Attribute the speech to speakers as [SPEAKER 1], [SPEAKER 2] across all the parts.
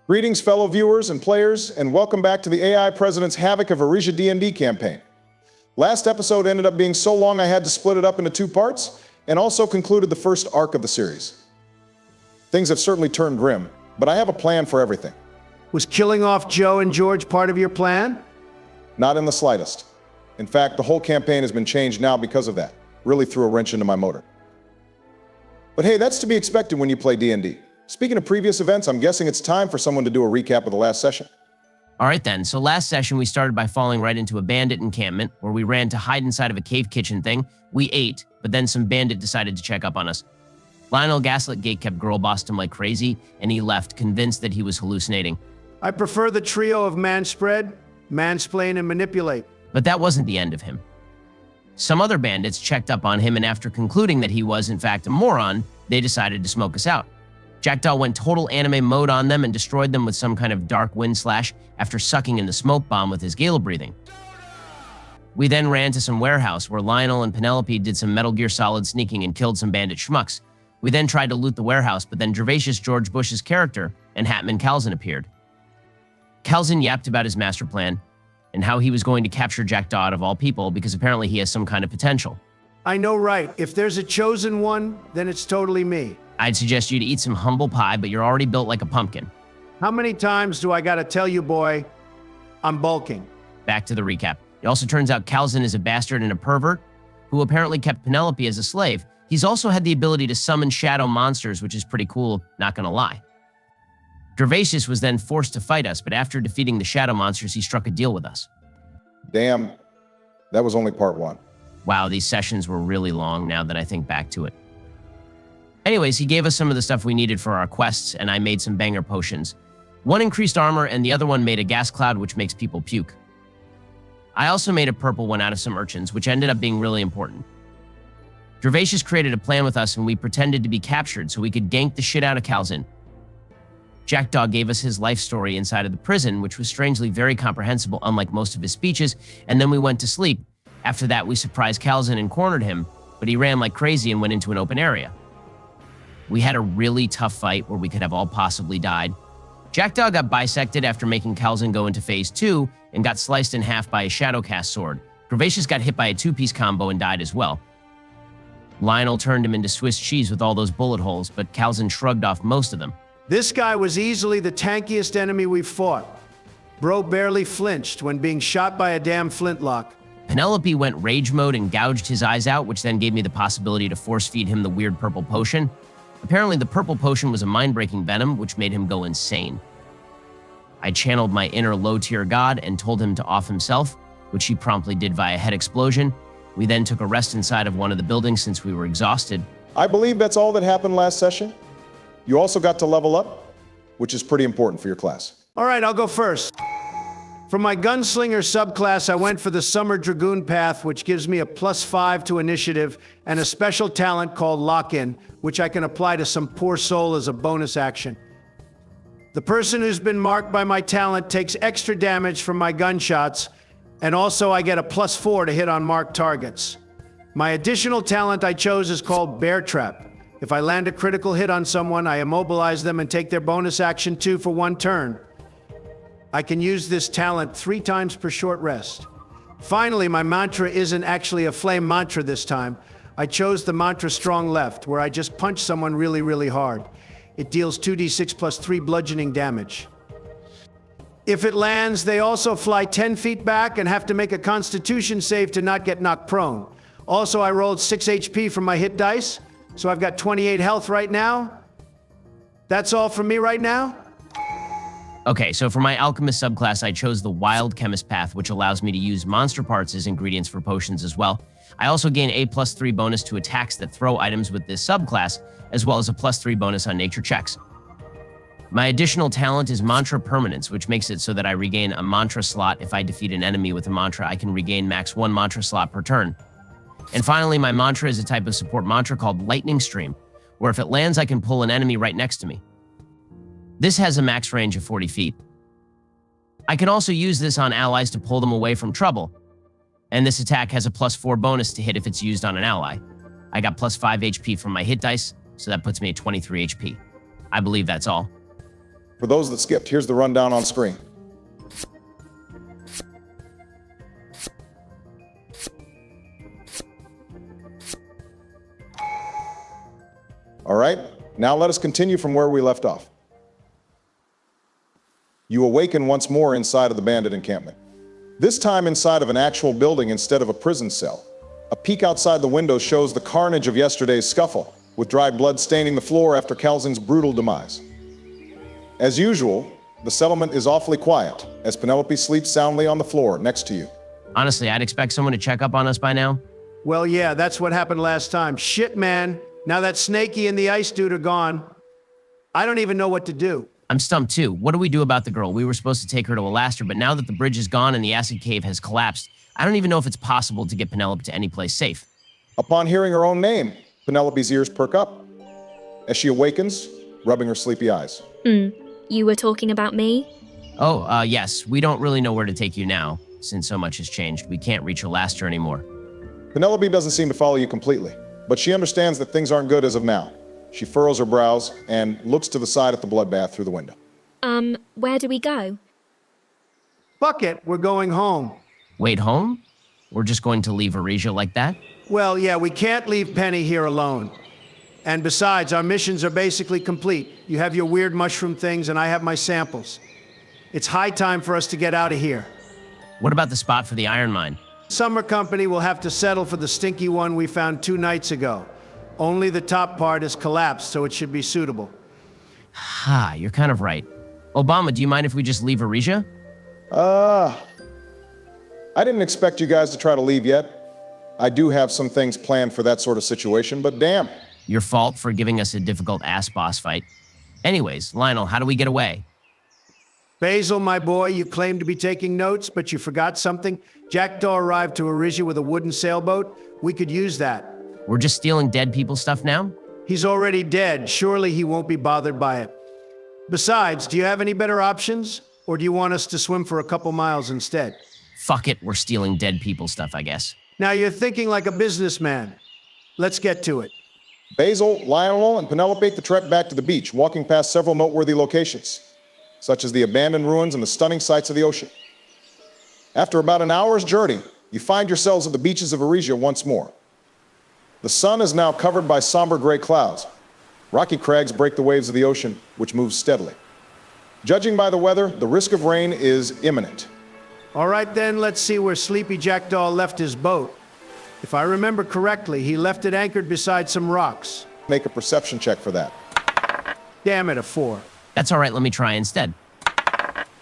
[SPEAKER 1] Greetings, fellow viewers and players, and welcome back to the AI President's Havoc of Erisia D&D campaign. Last episode ended up being so long I had to split it up into 2 parts, and also concluded the first arc of the series. Things have certainly turned grim, but I have a plan for everything.
[SPEAKER 2] Was killing off Joe and George part of your plan?
[SPEAKER 1] Not in the slightest. In fact, the whole campaign has been changed now because of that. Really threw a wrench into my motor. But hey, that's to be expected when you play D&D. Speaking of previous events, I'm guessing it's time for someone to do a recap of the last session.
[SPEAKER 3] All right then, so last session we started by falling right into a bandit encampment where we ran to hide inside of a cave kitchen thing. We ate, but then some bandit decided to check up on us. Lionel Gaslit Gate kept girl bossed him like crazy, and he left, convinced that he was hallucinating.
[SPEAKER 2] I prefer the trio of manspread, mansplain, and manipulate.
[SPEAKER 3] But that wasn't the end of him. Some other bandits checked up on him, and after concluding that he was in fact a moron, they decided to smoke us out. Jackdaw went total anime mode on them and destroyed them with some kind of dark wind slash after sucking in the smoke bomb with his gale breathing. We then ran to some warehouse where Lionel and Penelope did some Metal Gear Solid sneaking and killed some bandit schmucks. We then tried to loot the warehouse, but then Gervacious George Bush's character and Hatman Calzin appeared. Calzin yapped about his master plan and how he was going to capture Jackdaw out of all people because apparently he has some kind of potential.
[SPEAKER 2] I know, right. If there's a chosen one, then it's totally me.
[SPEAKER 3] I'd suggest you to eat some humble pie, but you're already built like a pumpkin.
[SPEAKER 2] How many times do I gotta tell you, boy, I'm bulking?
[SPEAKER 3] Back to the recap. It also turns out Calzin is a bastard and a pervert who apparently kept Penelope as a slave. He's also had the ability to summon shadow monsters, which is pretty cool, not gonna lie. Gervacious was then forced to fight us, but after defeating the shadow monsters, he struck a deal with us.
[SPEAKER 1] Damn, that was only part 1.
[SPEAKER 3] Wow, these sessions were really long now that I think back to it. Anyways, he gave us some of the stuff we needed for our quests, and I made some banger potions. One increased armor, and the other one made a gas cloud, which makes people puke. I also made a purple one out of some urchins, which ended up being really important. Gervacious created a plan with us, and we pretended to be captured so we could gank the shit out of Calzin. Jackdaw gave us his life story inside of the prison, which was strangely very comprehensible, unlike most of his speeches, and then we went to sleep. After that, we surprised Calzin and cornered him, but he ran like crazy and went into an open area. We had a really tough fight where we could have all possibly died. Jackdaw got bisected after making Calzin go into phase 2 and got sliced in half by a Shadowcast sword. Gervacious got hit by a 2-piece combo and died as well. Lionel turned him into Swiss cheese with all those bullet holes, but Calzin shrugged off most of them.
[SPEAKER 2] This guy was easily the tankiest enemy we've fought. Bro barely flinched when being shot by a damn flintlock.
[SPEAKER 3] Penelope went rage mode and gouged his eyes out, which then gave me the possibility to force feed him the weird purple potion. Apparently, the purple potion was a mind-breaking venom, which made him go insane. I channeled my inner low-tier god and told him to off himself, which he promptly did via head explosion. We then took a rest inside of one of the buildings since we were exhausted.
[SPEAKER 1] I believe that's all that happened last session. You also got to level up, which is pretty important for your class.
[SPEAKER 2] All right, I'll go first. For my gunslinger subclass, I went for the Summer Dragoon path, which gives me a +5 to initiative and a special talent called Lock-In, which I can apply to some poor soul as a bonus action. The person who's been marked by my talent takes extra damage from my gunshots, and also I get a +4 to hit on marked targets. My additional talent I chose is called Bear Trap. If I land a critical hit on someone, I immobilize them and take their bonus action 2 for 1 turn. I can use this talent 3 times per short rest. Finally, my mantra isn't actually a flame mantra this time. I chose the mantra Strong Left, where I just punch someone really, really hard. It deals 2d6 plus 3 bludgeoning damage. If it lands, they also fly 10 feet back and have to make a Constitution save to not get knocked prone. Also, I rolled 6 HP from my hit dice, so I've got 28 health right now. That's all from me right now.
[SPEAKER 3] Okay, so for my alchemist subclass, I chose the wild chemist path, which allows me to use monster parts as ingredients for potions as well. I also gain a +3 bonus to attacks that throw items with this subclass, as well as a +3 bonus on nature checks. My additional talent is mantra permanence, which makes it so that I regain a mantra slot. If I defeat an enemy with a mantra, I can regain max 1 mantra slot per turn. And finally, my mantra is a type of support mantra called Lightning Stream, where if it lands, I can pull an enemy right next to me. This has a max range of 40 feet. I can also use this on allies to pull them away from trouble, and this attack has a +4 bonus to hit if it's used on an ally. I got +5 HP from my hit dice, so that puts me at 23 HP. I believe that's all.
[SPEAKER 1] For those that skipped, here's the rundown on screen. All right, now let us continue from where we left off. You awaken once more inside of the bandit encampment. This time inside of an actual building instead of a prison cell. A peek outside the window shows the carnage of yesterday's scuffle, with dried blood staining the floor after Calzin's brutal demise. As usual, the settlement is awfully quiet, as Penelope sleeps soundly on the floor next to you.
[SPEAKER 3] Honestly, I'd expect someone to check up on us by now.
[SPEAKER 2] Well, yeah, that's what happened last time. Shit, man. Now that Snakey and the ice dude are gone, I don't even know what to do.
[SPEAKER 3] I'm stumped too. What do we do about the girl? We were supposed to take her to Alaster, but now that the bridge is gone and the acid cave has collapsed, I don't even know if it's possible to get Penelope to any place safe.
[SPEAKER 1] Upon hearing her own name, Penelope's ears perk up as she awakens, rubbing her sleepy eyes.
[SPEAKER 4] You were talking about me?
[SPEAKER 3] Oh, yes. We don't really know where to take you now, since so much has changed. We can't reach Alaster anymore.
[SPEAKER 1] Penelope doesn't seem to follow you completely, but she understands that things aren't good as of now. She furrows her brows and looks to the side at the bloodbath through the window.
[SPEAKER 4] Where do we go?
[SPEAKER 2] Fuck it, we're going home.
[SPEAKER 3] Wait, home? We're just going to leave Erisia like that?
[SPEAKER 2] Well, yeah, we can't leave Penny here alone. And besides, our missions are basically complete. You have your weird mushroom things, and I have my samples. It's high time for us to get out of here.
[SPEAKER 3] What about the spot for the iron mine?
[SPEAKER 2] Summer Company will have to settle for the stinky one we found 2 nights ago. Only the top part has collapsed, so it should be suitable.
[SPEAKER 3] You're kind of right. Obama, do you mind if we just leave Erisia?
[SPEAKER 1] I didn't expect you guys to try to leave yet. I do have some things planned for that sort of situation, but damn.
[SPEAKER 3] Your fault for giving us a difficult ass boss fight. Anyways, Lionel, how do we get away?
[SPEAKER 2] Basil, my boy, you claimed to be taking notes, but you forgot something. Jackdaw arrived to Erisia with a wooden sailboat. We could use that.
[SPEAKER 3] We're just stealing dead people stuff now?
[SPEAKER 2] He's already dead. Surely he won't be bothered by it. Besides, do you have any better options? Or do you want us to swim for a couple miles instead?
[SPEAKER 3] Fuck it, we're stealing dead people stuff, I guess.
[SPEAKER 2] Now you're thinking like a businessman. Let's get to it.
[SPEAKER 1] Basil, Lionel, and Penelope take the trek back to the beach, walking past several noteworthy locations, such as the abandoned ruins and the stunning sights of the ocean. After about an hour's journey, you find yourselves at the beaches of Erisia once more. The sun is now covered by somber gray clouds. Rocky crags break the waves of the ocean, which moves steadily. Judging by the weather, the risk of rain is imminent.
[SPEAKER 2] All right then, let's see where Sleepy Jackdaw left his boat. If I remember correctly, he left it anchored beside some rocks.
[SPEAKER 1] Make a perception check for that.
[SPEAKER 2] Damn it, a 4.
[SPEAKER 3] That's all right, let me try instead.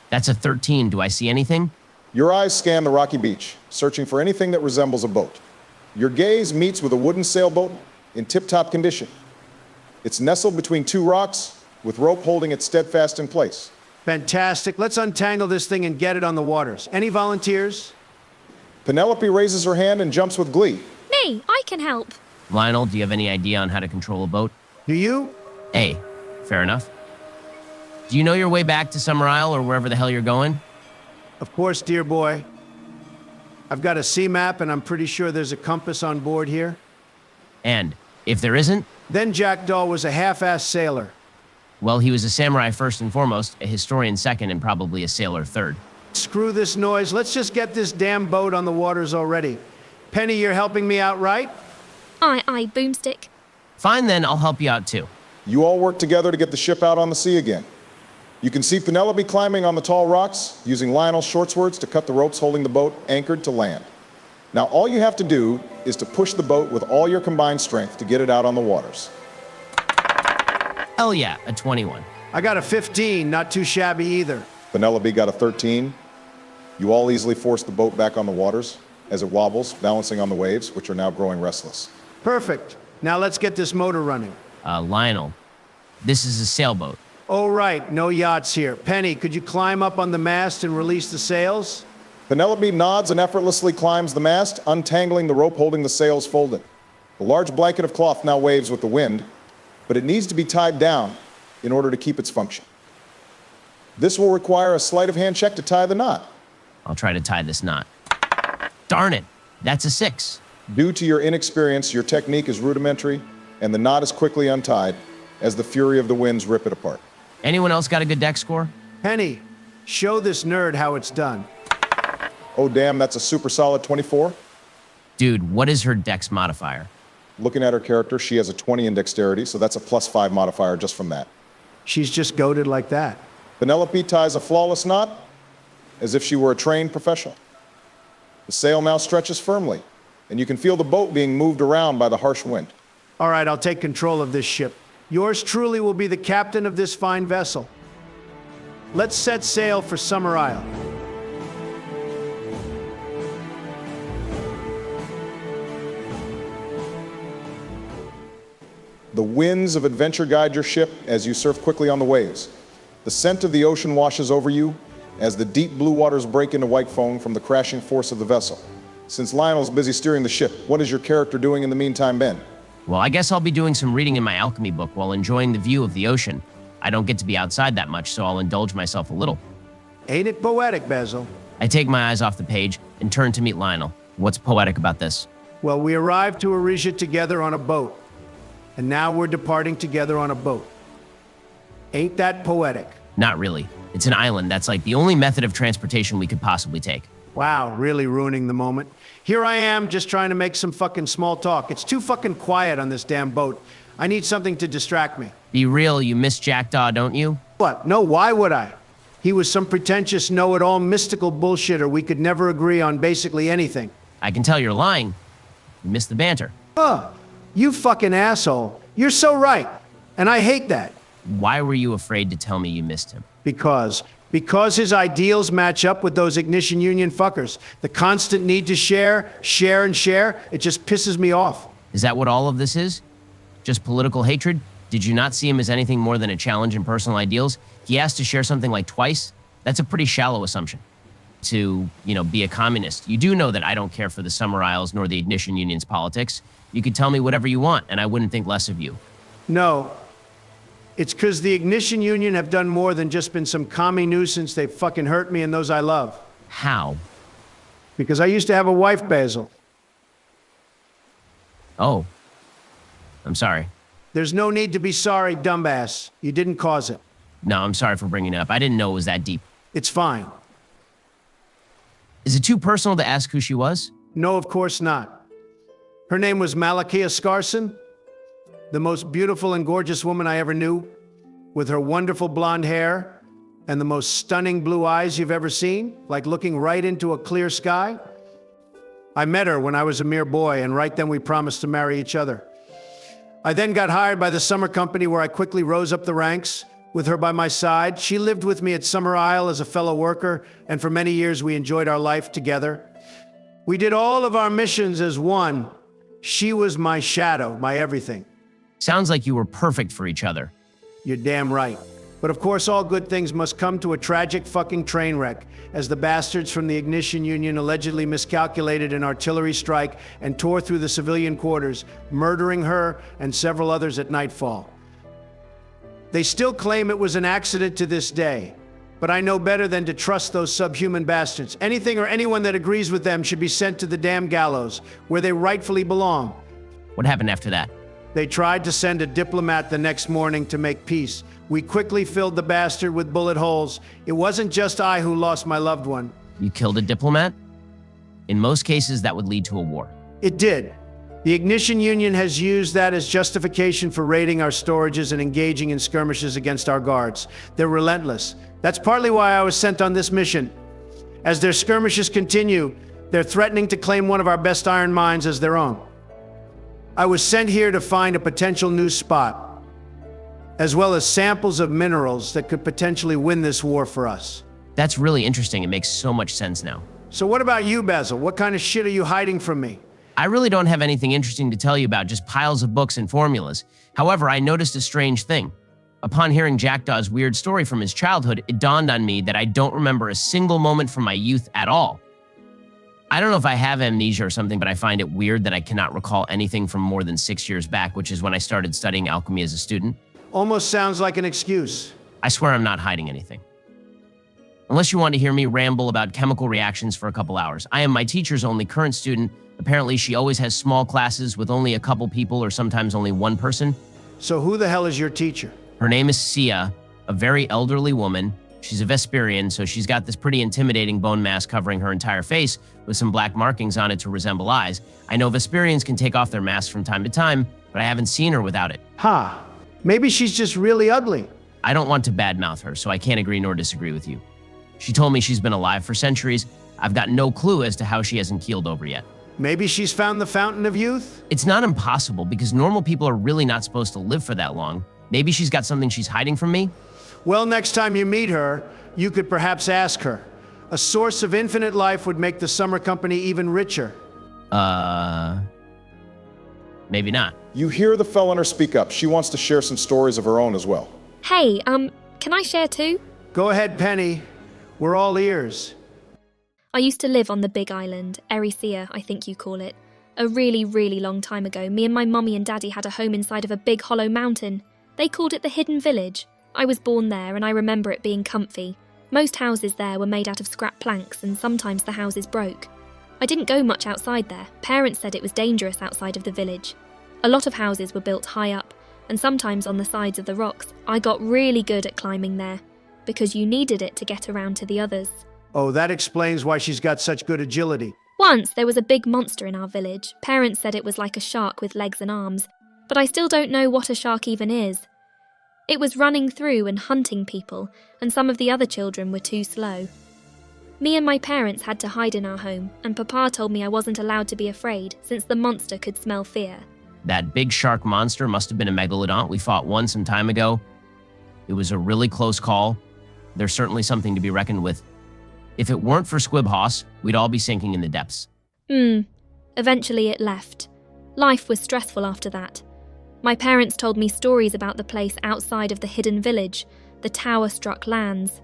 [SPEAKER 3] That's a 13. Do I see anything?
[SPEAKER 1] Your eyes scan the rocky beach, searching for anything that resembles a boat. Your gaze meets with a wooden sailboat in tip-top condition. It's nestled between 2 rocks, with rope holding it steadfast in place.
[SPEAKER 2] Fantastic. Let's untangle this thing and get it on the waters. Any volunteers?
[SPEAKER 1] Penelope raises her hand and jumps with glee.
[SPEAKER 4] Me, I can help.
[SPEAKER 3] Lionel, do you have any idea on how to control a boat?
[SPEAKER 2] Do you?
[SPEAKER 3] Hey, fair enough. Do you know your way back to Summer Isle or wherever the hell you're going?
[SPEAKER 2] Of course, dear boy. I've got a sea map, and I'm pretty sure there's a compass on board here.
[SPEAKER 3] And if there isn't,
[SPEAKER 2] Then Jackdaw was a half-assed sailor.
[SPEAKER 3] well, he was a samurai first and foremost, a historian second, and probably a sailor third.
[SPEAKER 2] Screw this noise. Let's just get this damn boat on the waters already. Penny, you're helping me out, right?
[SPEAKER 4] Aye, boomstick.
[SPEAKER 3] Fine then, I'll help you out too.
[SPEAKER 1] You all work together to get the ship out on the sea again. You can see Penelope climbing on the tall rocks, using Lionel's short swords to cut the ropes holding the boat anchored to land. Now all you have to do is to push the boat with all your combined strength to get it out on the waters.
[SPEAKER 3] Hell yeah, a 21.
[SPEAKER 2] I got a 15, not too shabby either.
[SPEAKER 1] Penelope got a 13. You all easily force the boat back on the waters as it wobbles, balancing on the waves, which are now growing restless.
[SPEAKER 2] Perfect. Now let's get this motor running.
[SPEAKER 3] Lionel, this is a sailboat.
[SPEAKER 2] Oh, right, no yachts here. Penny, could you climb up on the mast and release the sails?
[SPEAKER 1] Penelope nods and effortlessly climbs the mast, untangling the rope holding the sails folded. The large blanket of cloth now waves with the wind, but it needs to be tied down in order to keep its function. This will require a sleight of hand check to tie the knot.
[SPEAKER 3] I'll try to tie this knot. Darn it, that's a 6.
[SPEAKER 1] Due to your inexperience, your technique is rudimentary, and the knot is quickly untied as the fury of the winds rip it apart.
[SPEAKER 3] Anyone else got a good deck score?
[SPEAKER 2] Penny, show this nerd how it's done.
[SPEAKER 1] Oh damn, that's a super solid 24.
[SPEAKER 3] Dude, what is her dex modifier?
[SPEAKER 1] Looking at her character, she has a 20 in dexterity, so that's a +5 modifier just from that.
[SPEAKER 2] She's just goated like that.
[SPEAKER 1] Penelope ties a flawless knot, as if she were a trained professional. The sail now stretches firmly, and you can feel the boat being moved around by the harsh wind.
[SPEAKER 2] All right, I'll take control of this ship. Yours truly will be the captain of this fine vessel. Let's set sail for Summer Isle.
[SPEAKER 1] The winds of adventure guide your ship as you surf quickly on the waves. The scent of the ocean washes over you as the deep blue waters break into white foam from the crashing force of the vessel. Since Lionel's busy steering the ship, what is your character doing in the meantime, Ben?
[SPEAKER 3] Well, I guess I'll be doing some reading in my alchemy book while enjoying the view of the ocean. I don't get to be outside that much, so I'll indulge myself a little.
[SPEAKER 2] Ain't it poetic, Basil?
[SPEAKER 3] I take my eyes off the page and turn to meet Lionel. What's poetic about this?
[SPEAKER 2] Well, we arrived to Erisia together on a boat, and now we're departing together on a boat. Ain't that poetic?
[SPEAKER 3] Not really. It's an island. That's like the only method of transportation we could possibly take.
[SPEAKER 2] Wow, really ruining the moment. Here I am, just trying to make some fucking small talk. It's too fucking quiet on this damn boat. I need something to distract me.
[SPEAKER 3] Be real, you miss Jackdaw, don't you?
[SPEAKER 2] What? No, why would I? He was some pretentious, know-it-all, mystical bullshitter. We could never agree on basically anything.
[SPEAKER 3] I can tell you're lying. You miss the banter.
[SPEAKER 2] Huh. You fucking asshole. You're so right. And I hate that.
[SPEAKER 3] Why were you afraid to tell me you missed him?
[SPEAKER 2] Because his ideals match up with those Ignition Union fuckers. The constant need to share, and share, it just pisses me off.
[SPEAKER 3] Is that what all of this is? Just political hatred? Did you not see him as anything more than a challenge in personal ideals? He asked to share something like twice? That's a pretty shallow assumption. To, be a communist. You do know that I don't care for the Summer Isles nor the Ignition Union's politics. You could tell me whatever you want, and I wouldn't think less of you.
[SPEAKER 2] No. It's because the Ignition Union have done more than just been some commie nuisance. They fucking hurt me and those I love.
[SPEAKER 3] How?
[SPEAKER 2] Because I used to have a wife, Basil.
[SPEAKER 3] Oh. I'm sorry.
[SPEAKER 2] There's no need to be sorry, dumbass. You didn't cause it.
[SPEAKER 3] No, I'm sorry for bringing it up. I didn't know it was that deep.
[SPEAKER 2] It's fine.
[SPEAKER 3] Is it too personal to ask who she was?
[SPEAKER 2] No, of course not. Her name was Malakia Scarson, the most beautiful and gorgeous woman I ever knew, with her wonderful blonde hair and the most stunning blue eyes you've ever seen, like looking right into a clear sky. I met her when I was a mere boy, and right then we promised to marry each other. I then got hired by the summer company where I quickly rose up the ranks. With her by my side, she lived with me at Summer Isle as a fellow worker, and for many years we enjoyed our life together. We did all of our missions as one. She was my shadow, my everything.
[SPEAKER 3] Sounds like you were perfect for each other.
[SPEAKER 2] You're damn right. But of course, all good things must come to a tragic fucking train wreck, as the bastards from the Ignition Union allegedly miscalculated an artillery strike and tore through the civilian quarters, murdering her and several others at nightfall. They still claim it was an accident to this day, but I know better than to trust those subhuman bastards. Anything or anyone that agrees with them should be sent to the damn gallows, where they rightfully belong.
[SPEAKER 3] What happened after that?
[SPEAKER 2] They tried to send a diplomat the next morning to make peace. We quickly filled the bastard with bullet holes. It wasn't just I who lost my loved one.
[SPEAKER 3] You killed a diplomat? In most cases, that would lead to a war.
[SPEAKER 2] It did. The Ignition Union has used that as justification for raiding our storages and engaging in skirmishes against our guards. They're relentless. That's partly why I was sent on this mission. As their skirmishes continue, they're threatening to claim one of our best iron mines as their own. I was sent here to find a potential new spot, as well as samples of minerals that could potentially win this war for us.
[SPEAKER 3] That's really interesting. It makes so much sense now.
[SPEAKER 2] So what about you, Basil? What kind of shit are you hiding from me?
[SPEAKER 3] I really don't have anything interesting to tell you about, just piles of books and formulas. However, I noticed a strange thing. Upon hearing Jackdaw's weird story from his childhood, it dawned on me that I don't remember a single moment from my youth at all. I don't know if I have amnesia or something, but I find it weird that I cannot recall anything from more than 6 years back, which is when I started studying alchemy as a student.
[SPEAKER 2] Almost sounds like an excuse.
[SPEAKER 3] I swear I'm not hiding anything. Unless you want to hear me ramble about chemical reactions for a couple hours. I am my teacher's only current student. Apparently, she always has small classes with only a couple people or sometimes only one person.
[SPEAKER 2] So who the hell is your teacher?
[SPEAKER 3] Her name is Sia, a very elderly woman. She's a Vesperian, so she's got this pretty intimidating bone mask covering her entire face with some black markings on it to resemble eyes. I know Vesperians can take off their masks from time to time, but I haven't seen her without it.
[SPEAKER 2] Ha! Maybe she's just really ugly.
[SPEAKER 3] I don't want to badmouth her, so I can't agree nor disagree with you. She told me she's been alive for centuries. I've got no clue as to how she hasn't keeled over yet.
[SPEAKER 2] Maybe she's found the fountain of youth?
[SPEAKER 3] It's not impossible because normal people are really not supposed to live for that long. Maybe she's got something she's hiding from me?
[SPEAKER 2] Well, next time you meet her, you could perhaps ask her. A source of infinite life would make the summer company even richer.
[SPEAKER 3] Maybe not.
[SPEAKER 1] You hear the Feliner speak up. She wants to share some stories of her own as well.
[SPEAKER 4] Hey, can I share too?
[SPEAKER 2] Go ahead, Penny. We're all ears.
[SPEAKER 4] I used to live on the big island, Erisia, I think you call it. A really, really long time ago, me and my mummy and daddy had a home inside of a big hollow mountain. They called it the Hidden Village. I was born there and I remember it being comfy. Most houses there were made out of scrap planks and sometimes the houses broke. I didn't go much outside there. Parents said it was dangerous outside of the village. A lot of houses were built high up and sometimes on the sides of the rocks. I got really good at climbing there because you needed it to get around to the others.
[SPEAKER 2] Oh, that explains why she's got such good agility.
[SPEAKER 4] Once there was a big monster in our village. Parents said it was like a shark with legs and arms, but I still don't know what a shark even is. It was running through and hunting people, and some of the other children were too slow. Me and my parents had to hide in our home, and Papa told me I wasn't allowed to be afraid, since the monster could smell fear.
[SPEAKER 3] That big shark monster must have been a megalodon we fought one some time ago. It was a really close call. There's certainly something to be reckoned with. If it weren't for Squibhoss, we'd all be sinking in the depths.
[SPEAKER 4] Eventually it left. Life was stressful after that. My parents told me stories about the place outside of the Hidden Village, the tower-struck lands.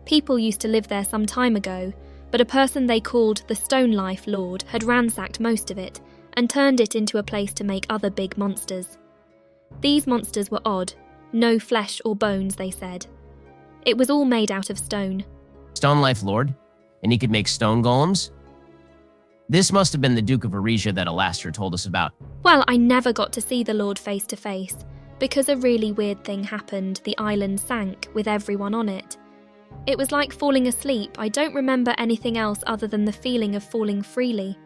[SPEAKER 4] People used to live there some time ago, but a person they called the Stone Life Lord had ransacked most of it and turned it into a place to make other big monsters. These monsters were odd, no flesh or bones, they said. It was all made out of stone.
[SPEAKER 3] Stone Life Lord? And he could make stone golems? This must have been the Duke of Erisia that Alastair told us about.
[SPEAKER 4] Well, I never got to see the Lord face to face. Because a really weird thing happened, the island sank with everyone on it. It was like falling asleep. I don't remember anything else other than the feeling of falling freely.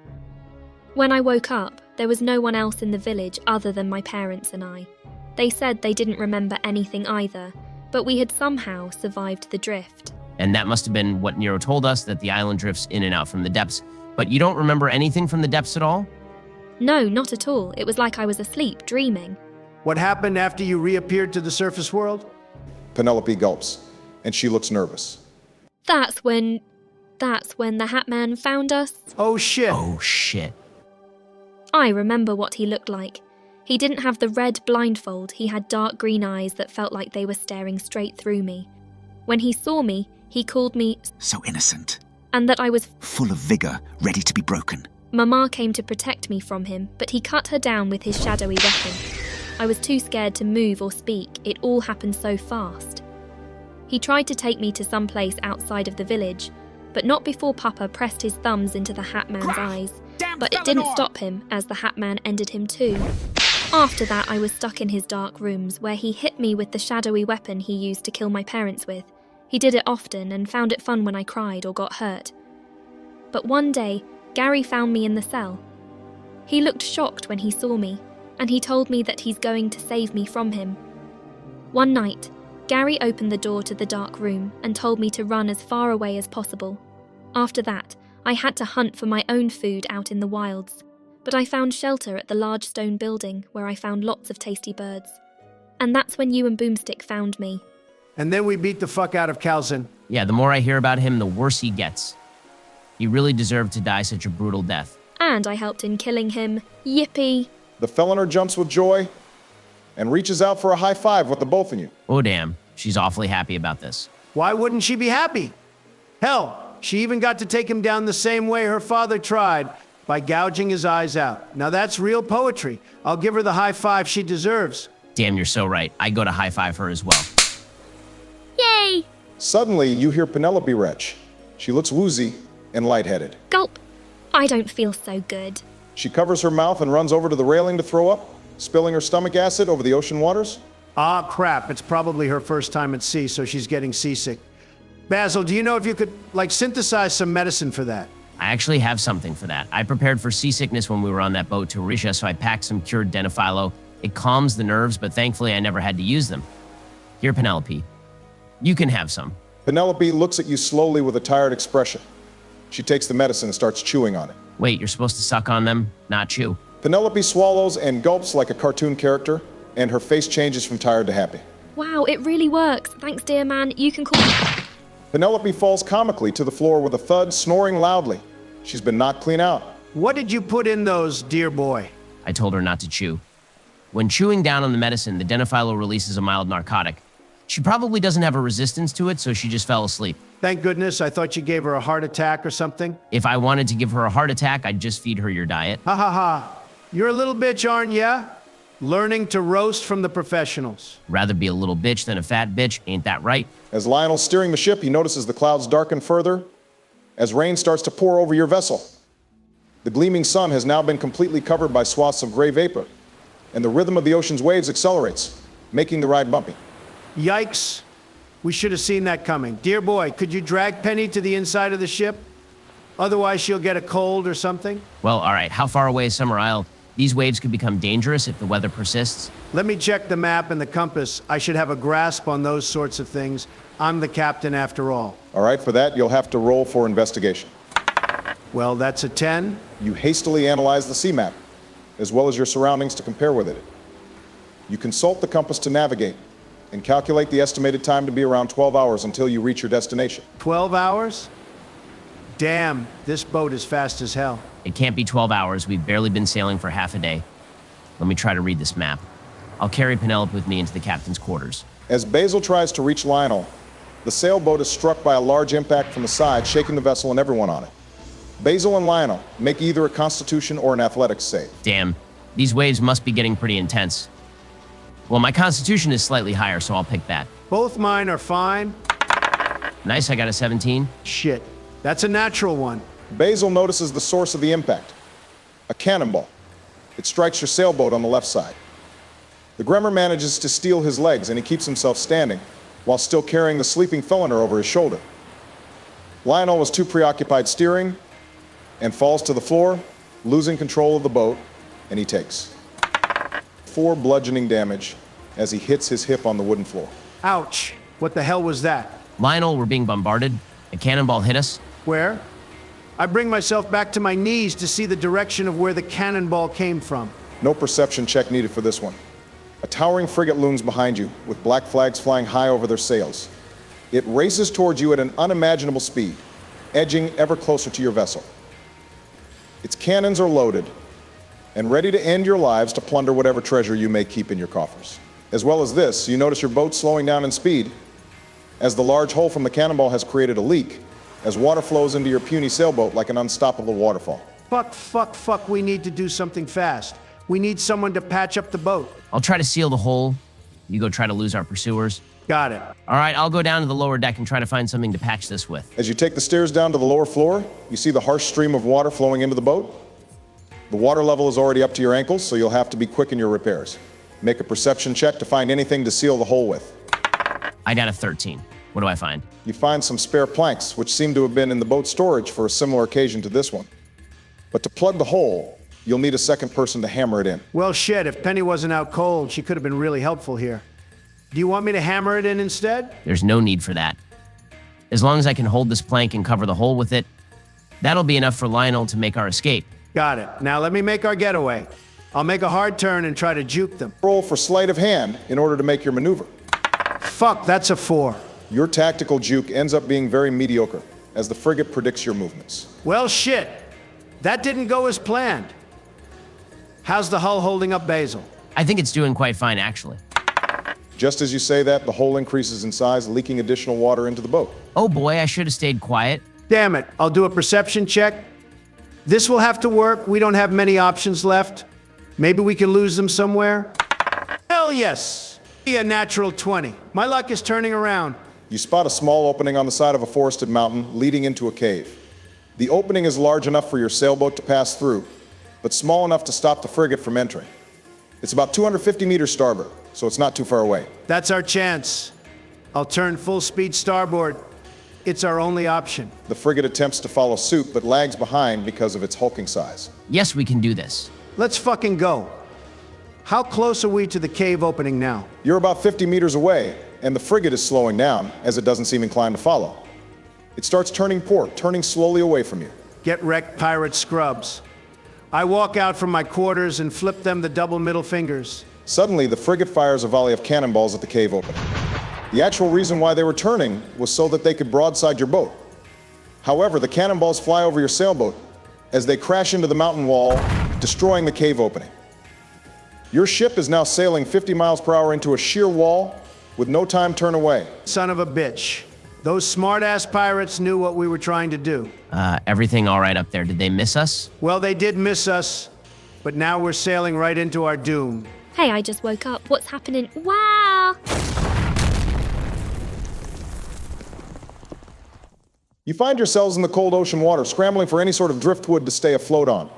[SPEAKER 4] When I woke up, there was no one else in the village other than my parents and I. They said they didn't remember anything either, but we had somehow survived the drift.
[SPEAKER 3] And that must have been what Nero told us, that the island drifts in and out from the depths. But you don't remember anything from the depths at all?
[SPEAKER 4] No, not at all. It was like I was asleep, dreaming.
[SPEAKER 2] What happened after you reappeared to the surface world?
[SPEAKER 1] Penelope gulps, and she looks nervous.
[SPEAKER 4] That's when the Hat Man found us.
[SPEAKER 2] Oh shit.
[SPEAKER 3] Oh shit.
[SPEAKER 4] I remember what he looked like. He didn't have the red blindfold, he had dark green eyes that felt like they were staring straight through me. When he saw me, he called me
[SPEAKER 5] So innocent.
[SPEAKER 4] And that I was
[SPEAKER 5] Full of vigor, ready to be broken.
[SPEAKER 4] Mama came to protect me from him, but he cut her down with his shadowy weapon. I was too scared to move or speak, it all happened so fast. He tried to take me to some place outside of the village, but not before Papa pressed his thumbs into the Hat Man's eyes. But it didn't stop him, as the Hat Man ended him too. After that, I was stuck in his dark rooms, where he hit me with the shadowy weapon he used to kill my parents with. He did it often and found it fun when I cried or got hurt. But one day, Gary found me in the cell. He looked shocked when he saw me, and he told me that he's going to save me from him. One night, Gary opened the door to the dark room and told me to run as far away as possible. After that, I had to hunt for my own food out in the wilds, but I found shelter at the large stone building where I found lots of tasty birds. And that's when you and Boomstick found me.
[SPEAKER 2] And then we beat the fuck out of Calzin.
[SPEAKER 3] Yeah, the more I hear about him, the worse he gets. He really deserved to die such a brutal death.
[SPEAKER 4] And I helped in killing him. Yippee!
[SPEAKER 1] The Feliner jumps with joy and reaches out for a high five with the both of you.
[SPEAKER 3] Oh damn, she's awfully happy about this.
[SPEAKER 2] Why wouldn't she be happy? Hell, she even got to take him down the same way her father tried, by gouging his eyes out. Now that's real poetry. I'll give her the high five she deserves.
[SPEAKER 3] Damn, you're so right. I go to high five her as well.
[SPEAKER 4] Yay!
[SPEAKER 1] Suddenly, you hear Penelope retch. She looks woozy and lightheaded.
[SPEAKER 4] Gulp! I don't feel so good.
[SPEAKER 1] She covers her mouth and runs over to the railing to throw up, spilling her stomach acid over the ocean waters.
[SPEAKER 2] Ah, crap. It's probably her first time at sea, so she's getting seasick. Basil, do you know if you could, synthesize some medicine for that?
[SPEAKER 3] I actually have something for that. I prepared for seasickness when we were on that boat to Erisia, so I packed some cured denafilo. It calms the nerves, but thankfully I never had to use them. Here, Penelope. You can have some.
[SPEAKER 1] Penelope looks at you slowly with a tired expression. She takes the medicine and starts chewing on it.
[SPEAKER 3] Wait, you're supposed to suck on them, not chew.
[SPEAKER 1] Penelope swallows and gulps like a cartoon character, and her face changes from tired to happy.
[SPEAKER 4] Wow, it really works. Thanks, dear man. You can call me.
[SPEAKER 1] Penelope falls comically to the floor with a thud, snoring loudly. She's been knocked clean out.
[SPEAKER 2] What did you put in those, dear boy?
[SPEAKER 3] I told her not to chew. When chewing down on the medicine, the denafilo releases a mild narcotic. She probably doesn't have a resistance to it, so she just fell asleep.
[SPEAKER 2] Thank goodness. I thought you gave her a heart attack or something.
[SPEAKER 3] If I wanted to give her a heart attack, I'd just feed her your diet.
[SPEAKER 2] Ha ha ha. You're a little bitch, aren't ya? Learning to roast from the professionals.
[SPEAKER 3] Rather be a little bitch than a fat bitch, ain't that right?
[SPEAKER 1] As Lionel's steering the ship, he notices the clouds darken further as rain starts to pour over your vessel. The gleaming sun has now been completely covered by swaths of gray vapor, and the rhythm of the ocean's waves accelerates, making the ride bumpy.
[SPEAKER 2] Yikes. We should have seen that coming. Dear boy, could you drag Penny to the inside of the ship? Otherwise, she'll get a cold or something.
[SPEAKER 3] Well, all right, how far away is Summer Isle? These waves could become dangerous if the weather persists.
[SPEAKER 2] Let me check the map and the compass. I should have a grasp on those sorts of things. I'm the captain after all.
[SPEAKER 1] All right, for that, you'll have to roll for investigation.
[SPEAKER 2] Well, that's a 10.
[SPEAKER 1] You hastily analyze the sea map, as well as your surroundings to compare with it. You consult the compass to navigate, and calculate the estimated time to be around 12 hours until you reach your destination.
[SPEAKER 2] 12 hours? Damn, this boat is fast as hell.
[SPEAKER 3] It can't be 12 hours. We've barely been sailing for half a day. Let me try to read this map. I'll carry Penelope with me into the captain's quarters.
[SPEAKER 1] As Basil tries to reach Lionel, the sailboat is struck by a large impact from the side, shaking the vessel and everyone on it. Basil and Lionel make either a constitution or an athletics save.
[SPEAKER 3] Damn, these waves must be getting pretty intense. Well, my constitution is slightly higher, so I'll pick that.
[SPEAKER 2] Both mine are fine.
[SPEAKER 3] Nice, I got a 17.
[SPEAKER 2] Shit, that's a natural one.
[SPEAKER 1] Basil notices the source of the impact, a cannonball. It strikes your sailboat on the left side. The Gremmer manages to steal his legs, and he keeps himself standing while still carrying the sleeping Thelener over his shoulder. Lionel was too preoccupied steering and falls to the floor, losing control of the boat, and he takes 4 bludgeoning damage as he hits his hip on the wooden floor.
[SPEAKER 2] Ouch. What the hell was that?
[SPEAKER 3] Lionel, we're being bombarded. A cannonball hit us.
[SPEAKER 2] Where? I bring myself back to my knees to see the direction of where the cannonball came from.
[SPEAKER 1] No perception check needed for this one. A towering frigate looms behind you, with black flags flying high over their sails. It races towards you at an unimaginable speed, edging ever closer to your vessel. Its cannons are loaded and ready to end your lives to plunder whatever treasure you may keep in your coffers. As well as this, you notice your boat slowing down in speed as the large hole from the cannonball has created a leak as water flows into your puny sailboat like an unstoppable waterfall.
[SPEAKER 2] Fuck, we need to do something fast. We need someone to patch up the boat.
[SPEAKER 3] I'll try to seal the hole. You go try to lose our pursuers.
[SPEAKER 2] Got it.
[SPEAKER 3] All right, I'll go down to the lower deck and try to find something to patch this with.
[SPEAKER 1] As you take the stairs down to the lower floor, you see the harsh stream of water flowing into the boat. The water level is already up to your ankles, so you'll have to be quick in your repairs. Make a perception check to find anything to seal the hole with.
[SPEAKER 3] I got a 13. What do I find?
[SPEAKER 1] You find some spare planks, which seem to have been in the boat's storage for a similar occasion to this one. But to plug the hole, you'll need a second person to hammer it in.
[SPEAKER 2] Well, shit, if Penny wasn't out cold, she could have been really helpful here. Do you want me to hammer it in instead?
[SPEAKER 3] There's no need for that. As long as I can hold this plank and cover the hole with it, that'll be enough for Lionel to make our escape.
[SPEAKER 2] Got it. Now let me make our getaway. I'll make a hard turn and try to juke them.
[SPEAKER 1] Roll for sleight of hand in order to make your maneuver.
[SPEAKER 2] Fuck, that's a 4.
[SPEAKER 1] Your tactical juke ends up being very mediocre, as the frigate predicts your movements.
[SPEAKER 2] Well, shit. That didn't go as planned. How's the hull holding up, Basil?
[SPEAKER 3] I think it's doing quite fine, actually.
[SPEAKER 1] Just as you say that, the hole increases in size, leaking additional water into the boat.
[SPEAKER 3] Oh boy, I should have stayed quiet.
[SPEAKER 2] Damn it. I'll do a perception check. This will have to work. We don't have many options left. Maybe we can lose them somewhere. Hell yes. Be a natural 20. My luck is turning around.
[SPEAKER 1] You spot a small opening on the side of a forested mountain leading into a cave. The opening is large enough for your sailboat to pass through, but small enough to stop the frigate from entering. It's about 250 meters starboard, so it's not too far away.
[SPEAKER 2] That's our chance. I'll turn full speed starboard. It's our only option.
[SPEAKER 1] The frigate attempts to follow suit, but lags behind because of its hulking size.
[SPEAKER 3] Yes, we can do this.
[SPEAKER 2] Let's fucking go. How close are we to the cave opening now?
[SPEAKER 1] You're about 50 meters away, and the frigate is slowing down, as it doesn't seem inclined to follow. It starts turning port, turning slowly away from you.
[SPEAKER 2] Get wrecked, pirate scrubs. I walk out from my quarters and flip them the double middle fingers.
[SPEAKER 1] Suddenly, the frigate fires a volley of cannonballs at the cave opening. The actual reason why they were turning was so that they could broadside your boat. However, the cannonballs fly over your sailboat as they crash into the mountain wall, destroying the cave opening. Your ship is now sailing 50 miles per hour into a sheer wall with no time to turn away.
[SPEAKER 2] Son of a bitch. Those smart-ass pirates knew what we were trying to do.
[SPEAKER 3] Everything all right up there? Did they miss us?
[SPEAKER 2] Well, they did miss us, but now we're sailing right into our doom.
[SPEAKER 4] Hey, I just woke up. What's happening? Wow!
[SPEAKER 1] You find yourselves in the cold ocean water, scrambling for any sort of driftwood to stay afloat on.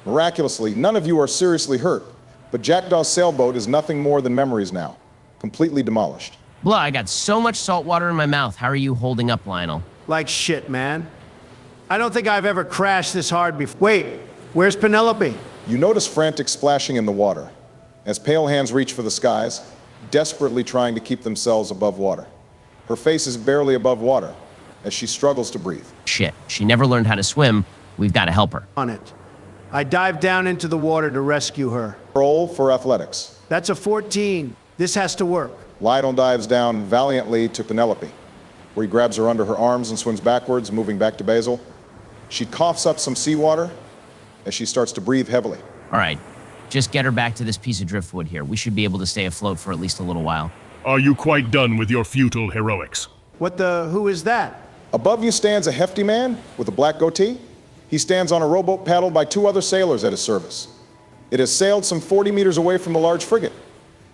[SPEAKER 1] Miraculously, none of you are seriously hurt, but Jackdaw's sailboat is nothing more than memories now, completely demolished.
[SPEAKER 3] Blah, I got so much salt water in my mouth. How are you holding up, Lionel?
[SPEAKER 2] Like shit, man. I don't think I've ever crashed this hard before. Wait, where's Penelope?
[SPEAKER 1] You notice frantic splashing in the water as pale hands reach for the skies, desperately trying to keep themselves above water. Her face is barely above water as she struggles to breathe.
[SPEAKER 3] Shit, she never learned how to swim. We've got to help her.
[SPEAKER 2] On it. I dive down into the water to rescue her.
[SPEAKER 1] Roll for athletics.
[SPEAKER 2] That's a 14. This has to work.
[SPEAKER 1] Lionel dives down valiantly to Penelope, where he grabs her under her arms and swims backwards, moving back to Basil. She coughs up some seawater as she starts to breathe heavily.
[SPEAKER 3] All right, just get her back to this piece of driftwood here. We should be able to stay afloat for at least a little while.
[SPEAKER 6] Are you quite done with your futile heroics?
[SPEAKER 2] Who is that?
[SPEAKER 1] Above you stands a hefty man with a black goatee. He stands on a rowboat paddled by 2 other sailors at his service. It has sailed some 40 meters away from the large frigate.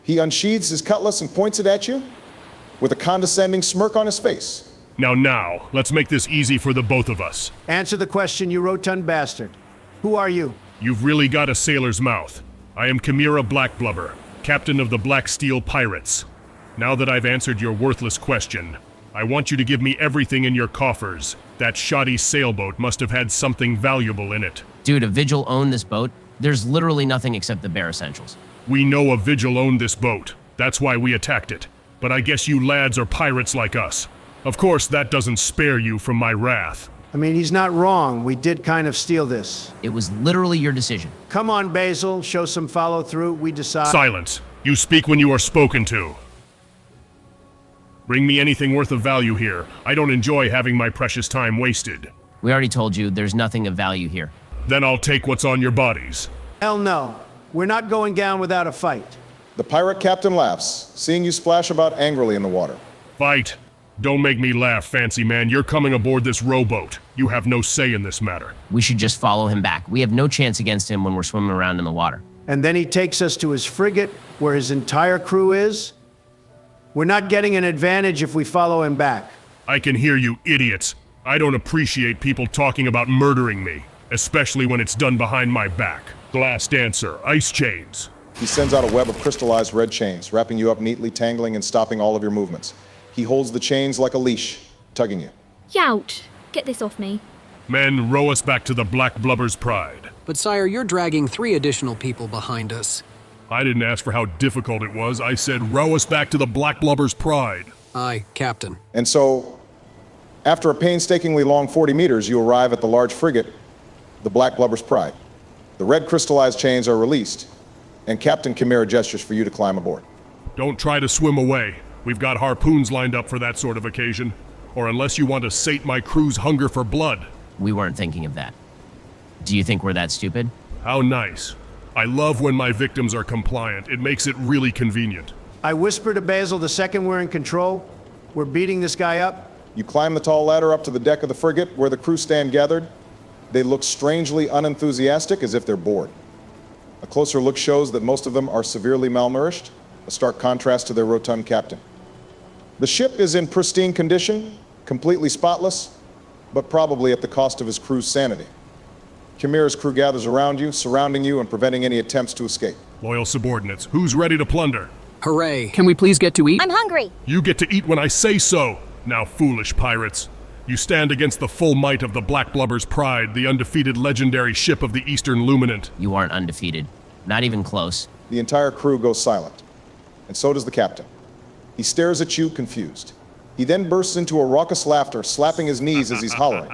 [SPEAKER 1] He unsheathes his cutlass and points it at you with a condescending smirk on his face.
[SPEAKER 6] Now, let's make this easy for the both of us.
[SPEAKER 2] Answer the question, you rotund bastard. Who are you?
[SPEAKER 6] You've really got a sailor's mouth. I am Chimera Blackblubber, captain of the Black Steel Pirates. Now that I've answered your worthless question, I want you to give me everything in your coffers. That shoddy sailboat must have had something valuable in it.
[SPEAKER 3] Dude, a Vigil owned this boat. There's literally nothing except the bare essentials.
[SPEAKER 6] We know a Vigil owned this boat. That's why we attacked it. But I guess you lads are pirates like us. Of course, that doesn't spare you from my wrath.
[SPEAKER 2] I mean, he's not wrong. We did kind of steal this.
[SPEAKER 3] It was literally your decision.
[SPEAKER 2] Come on, Basil. Show some follow-through. We decide.
[SPEAKER 6] Silence. You speak when you are spoken to. Bring me anything worth of value here. I don't enjoy having my precious time wasted.
[SPEAKER 3] We already told you there's nothing of value here.
[SPEAKER 6] Then I'll take what's on your bodies.
[SPEAKER 2] Hell no. We're not going down without a fight.
[SPEAKER 1] The pirate captain laughs, seeing you splash about angrily in the water.
[SPEAKER 6] Fight. Don't make me laugh, fancy man. You're coming aboard this rowboat. You have no say in this matter.
[SPEAKER 3] We should just follow him back. We have no chance against him when we're swimming around in the water.
[SPEAKER 2] And then he takes us to his frigate, where his entire crew is? We're not getting an advantage if we follow him back.
[SPEAKER 6] I can hear you, idiots. I don't appreciate people talking about murdering me, especially when it's done behind my back. Glass dancer, ice chains.
[SPEAKER 1] He sends out a web of crystallized red chains, wrapping you up neatly, tangling and stopping all of your movements. He holds the chains like a leash, tugging you.
[SPEAKER 4] Youch! Get this off me.
[SPEAKER 6] Men, row us back to the Black Blubber's Pride.
[SPEAKER 7] But sire, you're dragging 3 additional people behind us.
[SPEAKER 6] I didn't ask for how difficult it was. I said row us back to the Black Blubber's Pride.
[SPEAKER 7] Aye, Captain.
[SPEAKER 1] And so, after a painstakingly long 40 meters, you arrive at the large frigate, the Black Blubber's Pride. The red crystallized chains are released, and Captain Chimera gestures for you to climb aboard.
[SPEAKER 6] Don't try to swim away. We've got harpoons lined up for that sort of occasion. Or unless you want to sate my crew's hunger for blood.
[SPEAKER 3] We weren't thinking of that. Do you think we're that stupid?
[SPEAKER 6] How nice. I love when my victims are compliant. It makes it really convenient.
[SPEAKER 2] I whisper to Basil the second we're in control. We're beating this guy up.
[SPEAKER 1] You climb the tall ladder up to the deck of the frigate where the crew stand gathered. They look strangely unenthusiastic, as if they're bored. A closer look shows that most of them are severely malnourished, a stark contrast to their rotund captain. The ship is in pristine condition, completely spotless, but probably at the cost of his crew's sanity. Chimera's crew gathers around you, surrounding you and preventing any attempts to escape.
[SPEAKER 6] Loyal subordinates, who's ready to plunder?
[SPEAKER 7] Hooray.
[SPEAKER 8] Can we please get to eat?
[SPEAKER 9] I'm hungry.
[SPEAKER 6] You get to eat when I say so. Now, foolish pirates. You stand against the full might of the Black Blubber's pride, the undefeated legendary ship of the Eastern Luminant.
[SPEAKER 3] You aren't undefeated. Not even close.
[SPEAKER 1] The entire crew goes silent, and so does the captain. He stares at you, confused. He then bursts into a raucous laughter, slapping his knees as he's hollering.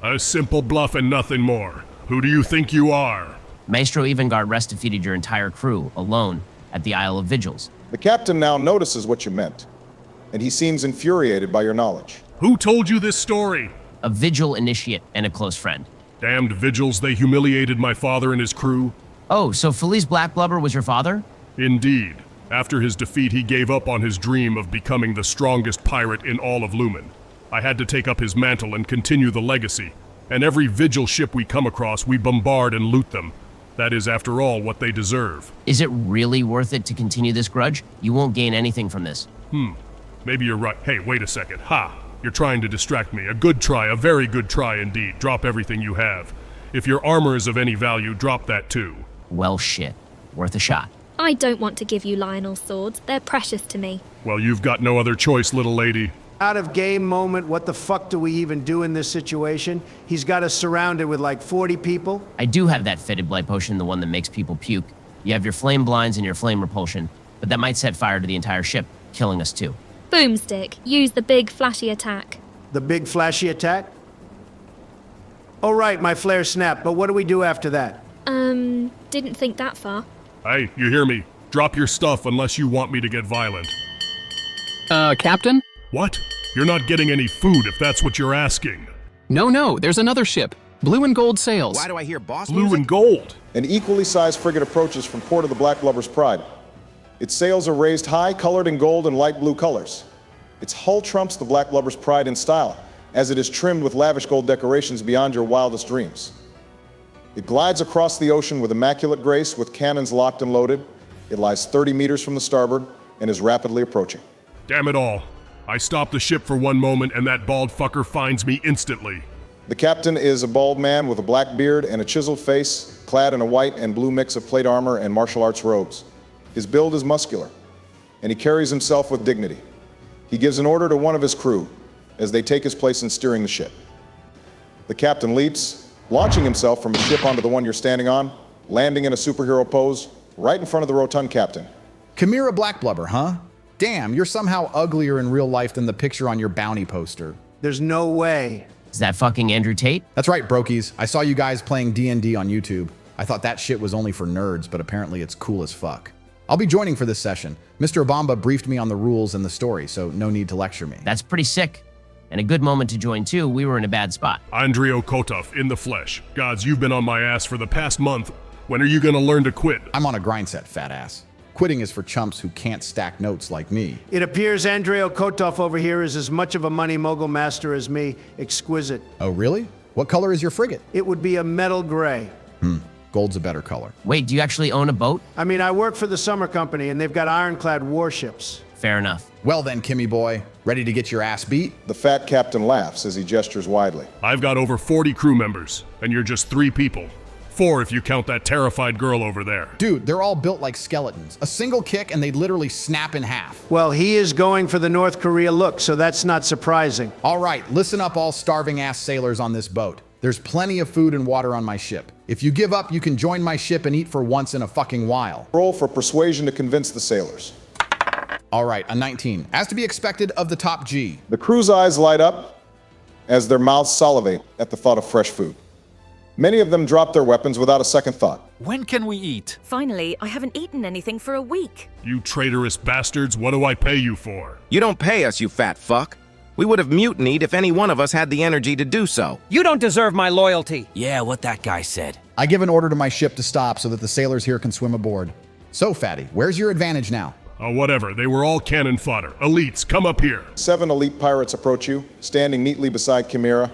[SPEAKER 6] A simple bluff and nothing more. Who do you think you are?
[SPEAKER 3] Maestro Evangard rest defeated your entire crew, alone, at the Isle of Vigils.
[SPEAKER 1] The captain now notices what you meant, and he seems infuriated by your knowledge.
[SPEAKER 6] Who told you this story?
[SPEAKER 3] A Vigil initiate and a close friend.
[SPEAKER 6] Damned Vigils, they humiliated my father and his crew.
[SPEAKER 3] Oh, so Felice Black Blubber was your father?
[SPEAKER 6] Indeed. After his defeat, he gave up on his dream of becoming the strongest pirate in all of Lumen. I had to take up his mantle and continue the legacy. And every Vigil ship we come across, we bombard and loot them. That is, after all, what they deserve.
[SPEAKER 3] Is it really worth it to continue this grudge? You won't gain anything from this.
[SPEAKER 6] Maybe you're right. Hey, wait a second. Ha! You're trying to distract me. A good try, a very good try indeed. Drop everything you have. If your armor is of any value, drop that too.
[SPEAKER 3] Well, shit. Worth a shot.
[SPEAKER 4] I don't want to give you Lionel's swords. They're precious to me.
[SPEAKER 6] Well, you've got no other choice, little lady.
[SPEAKER 2] Out of game moment, what the fuck do we even do in this situation? He's got us surrounded with like 40 people.
[SPEAKER 3] I do have that fitted blight potion, the one that makes people puke. You have your flame blinds and your flame repulsion, but that might set fire to the entire ship, killing us too.
[SPEAKER 4] Boomstick, use the big flashy attack.
[SPEAKER 2] The big flashy attack? Oh right, my flare snap, but what do we do after that?
[SPEAKER 4] Didn't think that far.
[SPEAKER 6] Hey, you hear me? Drop your stuff unless you want me to get violent.
[SPEAKER 8] Captain?
[SPEAKER 6] What? You're not getting any food if that's what you're asking.
[SPEAKER 8] No, there's another ship. Blue and gold sails.
[SPEAKER 5] Why do I hear boss
[SPEAKER 6] Blue
[SPEAKER 5] music?
[SPEAKER 6] and gold.
[SPEAKER 1] An equally sized frigate approaches from port of the Black Blubber's Pride. Its sails are raised high, colored in gold and light blue colors. Its hull trumps the Black Blubber's Pride in style, as it is trimmed with lavish gold decorations beyond your wildest dreams. It glides across the ocean with immaculate grace, with cannons locked and loaded. It lies 30 meters from the starboard and is rapidly approaching.
[SPEAKER 6] Damn it all. I stop the ship for one moment and that bald fucker finds me instantly.
[SPEAKER 1] The captain is a bald man with a black beard and a chiseled face, clad in a white and blue mix of plate armor and martial arts robes. His build is muscular, and he carries himself with dignity. He gives an order to one of his crew as they take his place in steering the ship. The captain leaps, launching himself from his ship onto the one you're standing on, landing in a superhero pose right in front of the rotund captain.
[SPEAKER 10] Chimera Black Blubber, huh? Damn, you're somehow uglier in real life than the picture on your bounty poster.
[SPEAKER 2] There's no way.
[SPEAKER 3] Is that fucking Andrew Tate?
[SPEAKER 10] That's right, brokies. I saw you guys playing D&D on YouTube. I thought that shit was only for nerds, but apparently it's cool as fuck. I'll be joining for this session. Mr. Obamba briefed me on the rules and the story, so no need to lecture me.
[SPEAKER 3] That's pretty sick. And a good moment to join too. We were in a bad spot.
[SPEAKER 6] Andreo Kotov, in the flesh. Gods, you've been on my ass for the past month. When are you gonna learn to quit?
[SPEAKER 10] I'm on a grind set, fat ass. Quitting is for chumps who can't stack notes like me.
[SPEAKER 2] It appears Andreo Kotov over here is as much of a money mogul master as me. Exquisite.
[SPEAKER 10] Oh, really? What color is your frigate?
[SPEAKER 2] It would be a metal gray.
[SPEAKER 10] Gold's a better color.
[SPEAKER 3] Wait, do you actually own a boat?
[SPEAKER 2] I mean, I work for the Summer Company, and they've got ironclad warships.
[SPEAKER 3] Fair enough.
[SPEAKER 10] Well then, Kimmy boy, ready to get your ass beat?
[SPEAKER 1] The fat captain laughs as he gestures widely.
[SPEAKER 6] I've got over 40 crew members, and you're just 3 people. 4 if you count that terrified girl over there.
[SPEAKER 10] Dude, they're all built like skeletons. A single kick and they'd literally snap in half.
[SPEAKER 2] Well, he is going for the North Korea look, so that's not surprising.
[SPEAKER 10] All right, listen up all starving ass sailors on this boat. There's plenty of food and water on my ship. If you give up, you can join my ship and eat for once in a fucking while.
[SPEAKER 1] Roll for persuasion to convince the sailors.
[SPEAKER 10] All right, a 19. As to be expected of the top G.
[SPEAKER 1] The crew's eyes light up as their mouths salivate at the thought of fresh food. Many of them drop their weapons without a second thought.
[SPEAKER 11] When can we eat?
[SPEAKER 9] Finally, I haven't eaten anything for a week.
[SPEAKER 6] You traitorous bastards, what do I pay you for?
[SPEAKER 12] You don't pay us, you fat fuck. We would have mutinied if any one of us had the energy to do so.
[SPEAKER 11] You don't deserve my loyalty.
[SPEAKER 5] Yeah, what that guy said.
[SPEAKER 10] I give an order to my ship to stop so that the sailors here can swim aboard. So, Fatty, where's your advantage now?
[SPEAKER 6] Oh, whatever. They were all cannon fodder. Elites, come up here.
[SPEAKER 1] 7 elite pirates approach you, standing neatly beside Chimera.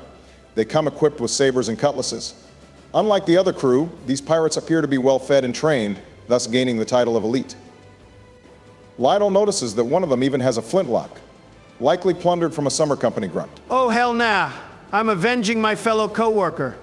[SPEAKER 1] They come equipped with sabers and cutlasses. Unlike the other crew, these pirates appear to be well fed and trained, thus gaining the title of elite. Lionel notices that one of them even has a flintlock, likely plundered from a Summer Company grunt.
[SPEAKER 2] Oh, hell nah. I'm avenging my fellow co-worker.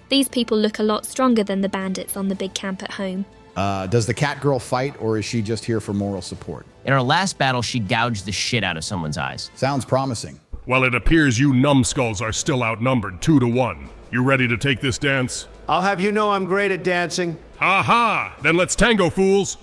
[SPEAKER 4] These people look a lot stronger than the bandits on the big camp at home.
[SPEAKER 10] Does the cat girl fight, or is she just here for moral support?
[SPEAKER 3] In our last battle, she gouged the shit out of someone's eyes.
[SPEAKER 10] Sounds promising.
[SPEAKER 6] Well, it appears you numbskulls are still outnumbered 2-1. You ready to take this dance?
[SPEAKER 2] I'll have you know I'm great at dancing.
[SPEAKER 6] Aha! Then let's tango, fools!